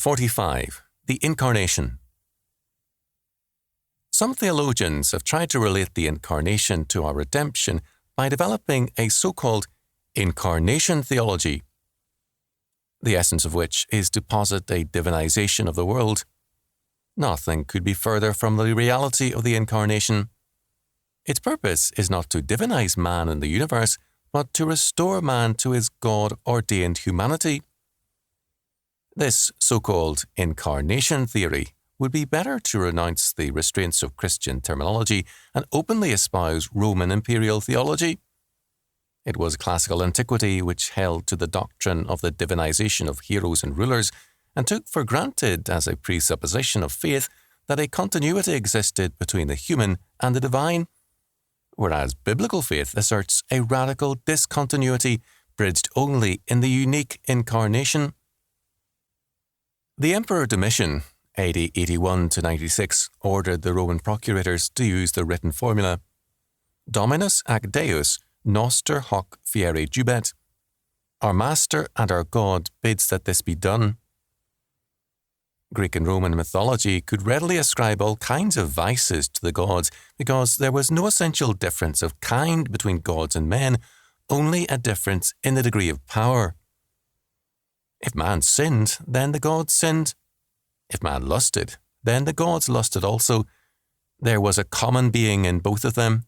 45. The Incarnation. Some theologians have tried to relate the Incarnation to our redemption by developing a so-called Incarnation theology, the essence of which is to posit a divinization of the world. Nothing could be further from the reality of the Incarnation. Its purpose is not to divinize man and the universe, but to restore man to his God-ordained humanity. This so-called Incarnation theory would be better to renounce the restraints of Christian terminology and openly espouse Roman imperial theology. It was classical antiquity which held to the doctrine of the divinization of heroes and rulers and took for granted as a presupposition of faith that a continuity existed between the human and the divine, whereas biblical faith asserts a radical discontinuity bridged only in the unique Incarnation. The Emperor Domitian, AD 81-96, ordered the Roman procurators to use the written formula, Dominus ac Deus noster hoc fiere jubet. Our Master and our God bids that this be done. Greek and Roman mythology could readily ascribe all kinds of vices to the gods because there was no essential difference of kind between gods and men, only a difference in the degree of power. If man sinned, then the gods sinned. If man lusted, then the gods lusted also. There was a common being in both of them.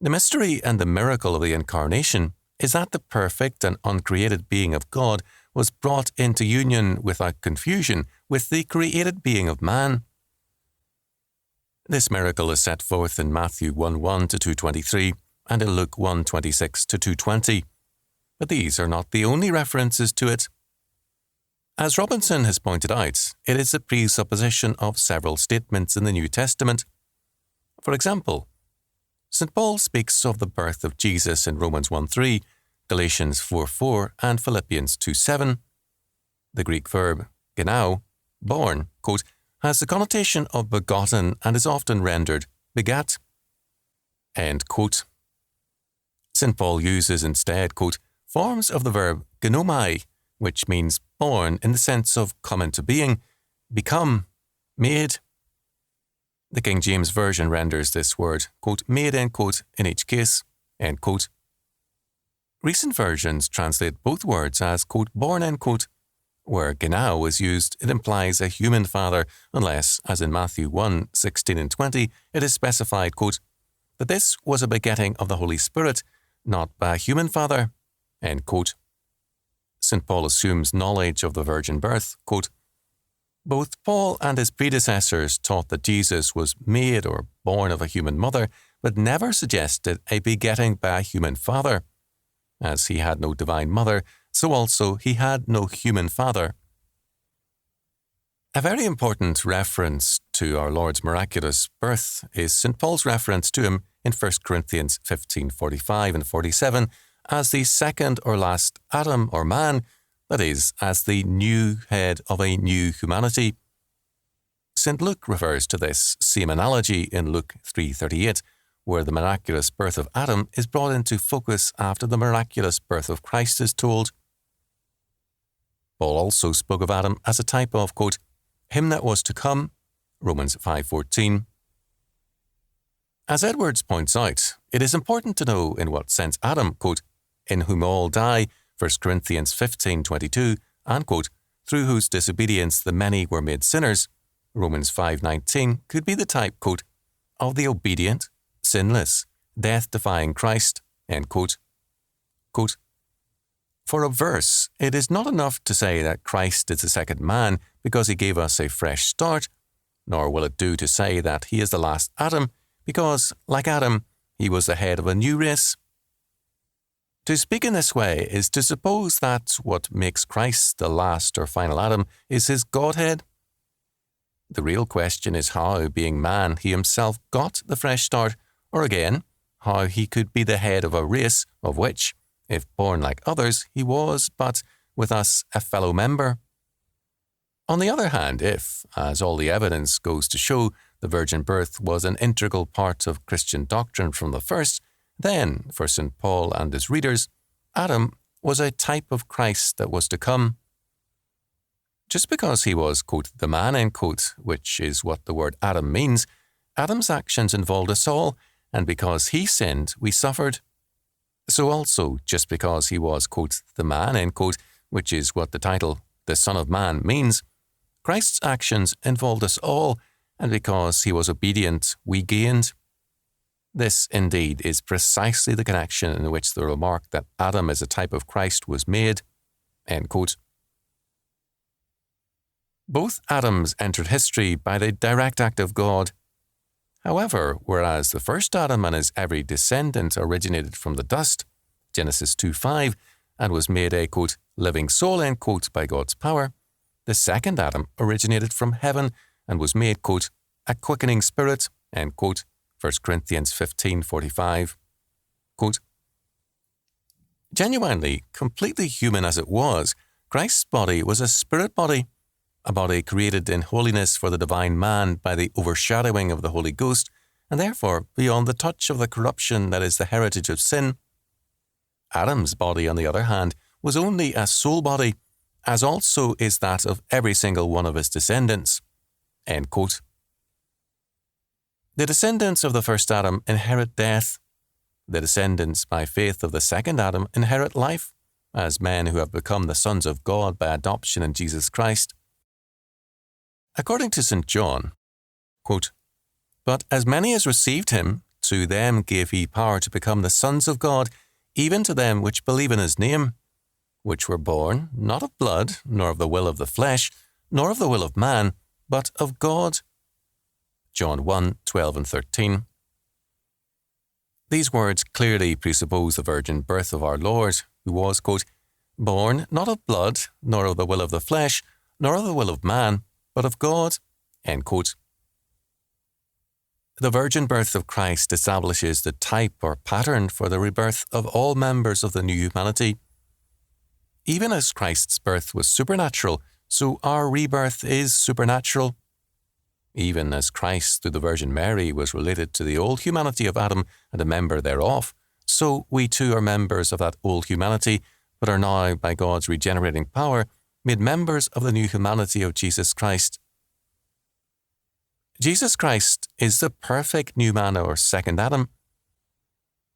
The mystery and the miracle of the Incarnation is that the perfect and uncreated being of God was brought into union without confusion with the created being of man. This miracle is set forth in Matthew 1:1-2:23 and in Luke 1:26-2:20. But these are not the only references to it. As Robinson has pointed out, it is a presupposition of several statements in the New Testament. For example, St. Paul speaks of the birth of Jesus in Romans 1:3, Galatians 4:4, and Philippians 2:7. The Greek verb genao, born, quote, has the connotation of begotten and is often rendered begat. End quote. St. Paul uses instead, quote, forms of the verb genomai, which means born in the sense of come into being, become, made. The King James Version renders this word, quote, made, end quote, in each case, end quote. Recent versions translate both words as, quote, born, end quote. Where genao is used, it implies a human father, unless, as in Matthew 1:16 and 20, it is specified, quote, that this was a begetting of the Holy Spirit, not by a human father, end quote. St. Paul assumes knowledge of the virgin birth, quote, both Paul and his predecessors taught that Jesus was made or born of a human mother, but never suggested a begetting by a human father. As he had no divine mother, so also he had no human father. A very important reference to our Lord's miraculous birth is St. Paul's reference to him in 1 Corinthians 15:45 and 47 as the second or last Adam or man, that is, as the new head of a new humanity. St. Luke refers to this same analogy in Luke 3:38, where the miraculous birth of Adam is brought into focus after the miraculous birth of Christ is told. Paul also spoke of Adam as a type of, quote, him that was to come, Romans 5:14. As Edwards points out, it is important to know in what sense Adam, quote, in whom all die, 1 Corinthians 15:22, and, quote, through whose disobedience the many were made sinners, Romans 5:19, could be the type, quote, of the obedient, sinless, death-defying Christ, end quote. Quote, for a verse, it is not enough to say that Christ is the second man because he gave us a fresh start, nor will it do to say that he is the last Adam because, like Adam, he was the head of a new race. To speak in this way is to suppose that what makes Christ the last or final Adam is his Godhead. The real question is how, being man, he himself got the fresh start, or again, how he could be the head of a race of which, if born like others, he was, but with us, a fellow member. On the other hand, if, as all the evidence goes to show, the virgin birth was an integral part of Christian doctrine from the first, then, for St. Paul and his readers, Adam was a type of Christ that was to come. Just because he was, quote, the man, end quote, which is what the word Adam means, Adam's actions involved us all, and because he sinned, we suffered. So also, just because he was, quote, the man, end quote, which is what the title, the Son of Man, means, Christ's actions involved us all, and because he was obedient, we gained. This, indeed, is precisely the connection in which the remark that Adam is a type of Christ was made, end quote. Both Adams entered history by the direct act of God. However, whereas the first Adam and his every descendant originated from the dust, Genesis 2:5, and was made a, quote, living soul, end quote, by God's power, the second Adam originated from heaven and was made, quote, a quickening spirit, end quote, 1 Corinthians 15:45. Quote, genuinely, completely human as it was, Christ's body was a spirit body, a body created in holiness for the divine man by the overshadowing of the Holy Ghost, and therefore beyond the touch of the corruption that is the heritage of sin. Adam's body, on the other hand, was only a soul body, as also is that of every single one of his descendants. End quote. The descendants of the first Adam inherit death. The descendants by faith of the second Adam inherit life, as men who have become the sons of God by adoption in Jesus Christ. According to St. John, quote, but as many as received him, to them gave he power to become the sons of God, even to them which believe in his name, which were born not of blood, nor of the will of the flesh, nor of the will of man, but of God. John 1:12 and 13. These words clearly presuppose the virgin birth of our Lord, who was, quote, born not of blood, nor of the will of the flesh, nor of the will of man, but of God, end quote. The virgin birth of Christ establishes the type or pattern for the rebirth of all members of the new humanity. Even as Christ's birth was supernatural, so our rebirth is supernatural. Even as Christ through the Virgin Mary was related to the old humanity of Adam and a member thereof, so we too are members of that old humanity, but are now, by God's regenerating power, made members of the new humanity of Jesus Christ. Jesus Christ is the perfect new man or second Adam.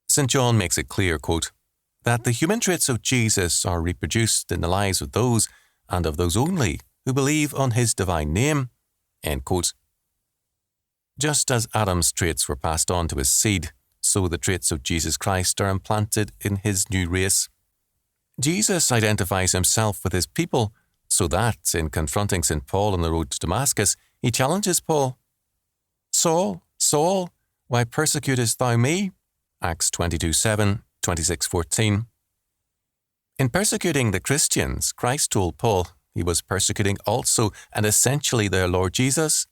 St. John makes it clear, quote, that the human traits of Jesus are reproduced in the lives of those, and of those only, who believe on his divine name, end quote. Just as Adam's traits were passed on to his seed, so the traits of Jesus Christ are implanted in his new race. Jesus identifies himself with his people, so that, in confronting St. Paul on the road to Damascus, he challenges Paul, Saul, Saul, why persecutest thou me? Acts 22:7, 26:14. In persecuting the Christians, Christ told Paul he was persecuting also and essentially their Lord Jesus.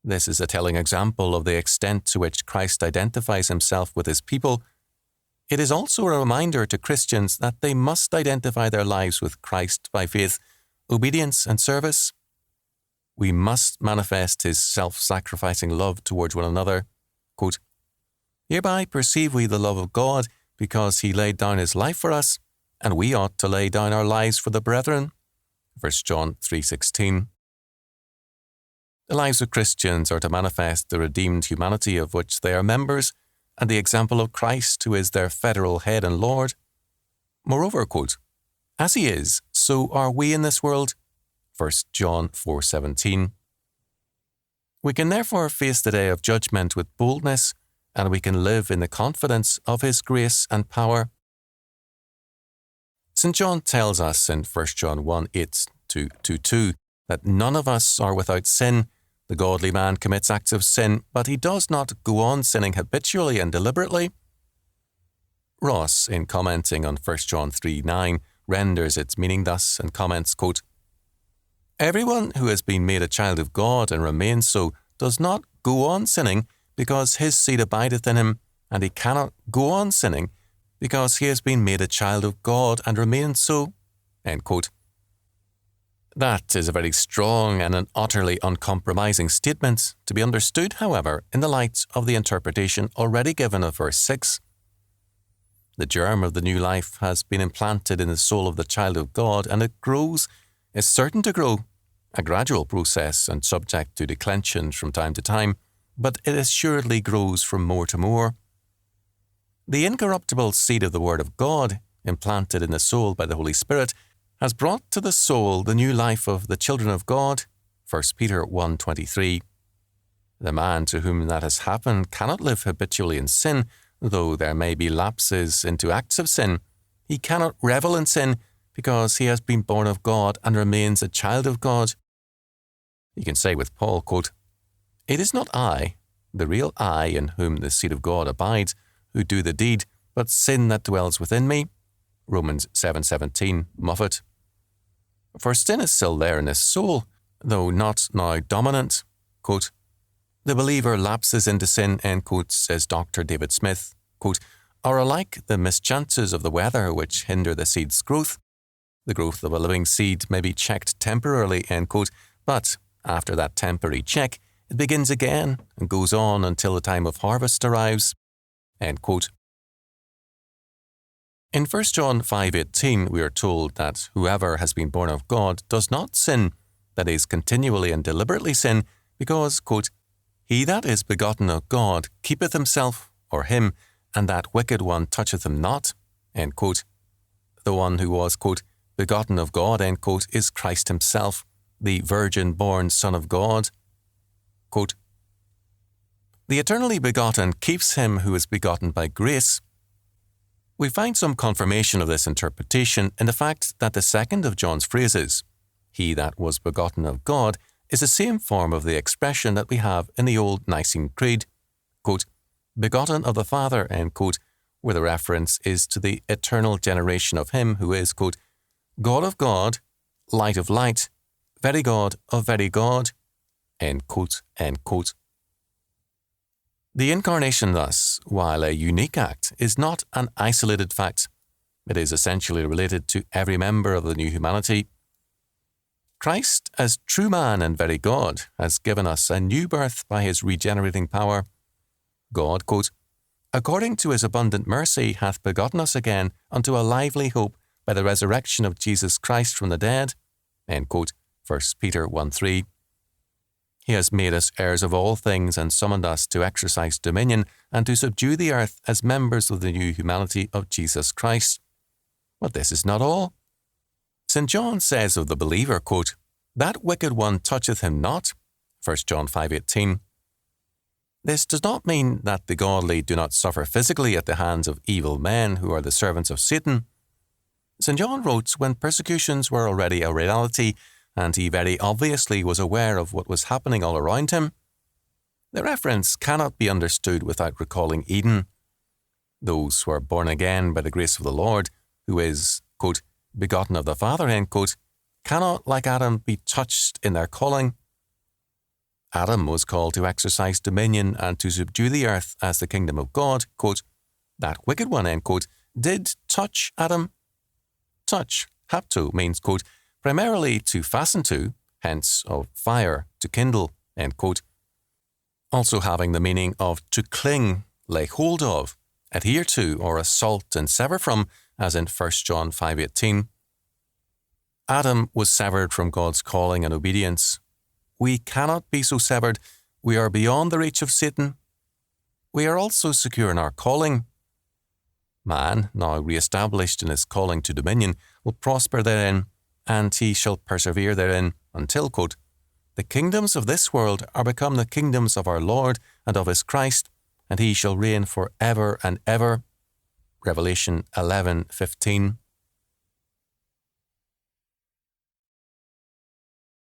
This is a telling example of the extent to which Christ identifies himself with his people. It is also a reminder to Christians that they must identify their lives with Christ by faith, obedience, and service. We must manifest his self-sacrificing love towards one another. Quote, hereby perceive we the love of God, because he laid down his life for us, and we ought to lay down our lives for the brethren. 1 John 3:16. The lives of Christians are to manifest the redeemed humanity of which they are members, and the example of Christ, who is their federal head and Lord. Moreover, quote, as he is, so are we in this world. 1 John 4:17. We can therefore face the day of judgment with boldness, and we can live in the confidence of his grace and power. St. John tells us in 1 John 1:8-2 that none of us are without sin. The godly man commits acts of sin, but he does not go on sinning habitually and deliberately. Ross, in commenting on 1 John 3:9, renders its meaning thus and comments, quote, everyone who has been made a child of God and remains so does not go on sinning because his seed abideth in him, and he cannot go on sinning because he has been made a child of God and remains so. End quote. That is a very strong and an utterly uncompromising statement, to be understood, however, in the light of the interpretation already given of verse 6. The germ of the new life has been implanted in the soul of the child of God, and it grows, is certain to grow, a gradual process and subject to declensions from time to time, but it assuredly grows from more to more. The incorruptible seed of the Word of God, implanted in the soul by the Holy Spirit, has brought to the soul the new life of the children of God, 1 Peter 1:23. The man to whom that has happened cannot live habitually in sin, though there may be lapses into acts of sin. He cannot revel in sin because he has been born of God and remains a child of God. You can say with Paul, quote, "It is not I, the real I in whom the seed of God abides, who do the deed, but sin that dwells within me." Romans 7:17, Moffat. For sin is still there in his soul, though not now dominant. Quote, "The believer lapses into sin," end quote, says Dr. David Smith, quote, "are alike the mischances of the weather which hinder the seed's growth. The growth of a living seed may be checked temporarily," end quote, "but after that temporary check, it begins again and goes on until the time of harvest arrives." End quote. In 1 John 5:18, we are told that whoever has been born of God does not sin, that is, continually and deliberately sin, because, quote, "He that is begotten of God keepeth himself, or him, and that wicked one toucheth him not." End quote. The one who was, quote, "begotten of God," end quote, is Christ himself, the virgin-born Son of God. Quote, "The eternally begotten keeps him who is begotten by grace." We find some confirmation of this interpretation in the fact that the second of John's phrases, "He that was begotten of God," is the same form of the expression that we have in the old Nicene Creed, quote, "begotten of the Father," end quote, where the reference is to the eternal generation of him who is, quote, "God of God, light of light, very God of very God," end quote, end quote. The Incarnation, thus, while a unique act, is not an isolated fact. It is essentially related to every member of the new humanity. Christ, as true man and very God, has given us a new birth by his regenerating power. God, quote, "according to his abundant mercy hath begotten us again unto a lively hope by the resurrection of Jesus Christ from the dead," end quote, 1 Peter 1:3. He has made us heirs of all things and summoned us to exercise dominion and to subdue the earth as members of the new humanity of Jesus Christ. But this is not all. St. John says of the believer, quote, "that wicked one toucheth him not," 1 John 5:18. This does not mean that the godly do not suffer physically at the hands of evil men who are the servants of Satan. St. John wrote when persecutions were already a reality, and he very obviously was aware of what was happening all around him. The reference cannot be understood without recalling Eden. Those who are born again by the grace of the Lord, who is, quote, "begotten of the Father," end quote, cannot, like Adam, be touched in their calling. Adam was called to exercise dominion and to subdue the earth as the kingdom of God, quote, "that wicked one," end quote, did touch Adam. Touch, hapto, means, quote, primarily to fasten to, hence of fire, to kindle, end quote, also having the meaning of to cling, lay hold of, adhere to, or assault and sever from, as in 1 John 5:18. Adam was severed from God's calling and obedience. We cannot be so severed. We are beyond the reach of Satan. We are also secure in our calling. Man, now re-established in his calling to dominion, will prosper therein, and he shall persevere therein until, quote, "the kingdoms of this world are become the kingdoms of our Lord and of his Christ, and he shall reign for ever and ever." Revelation 11:15.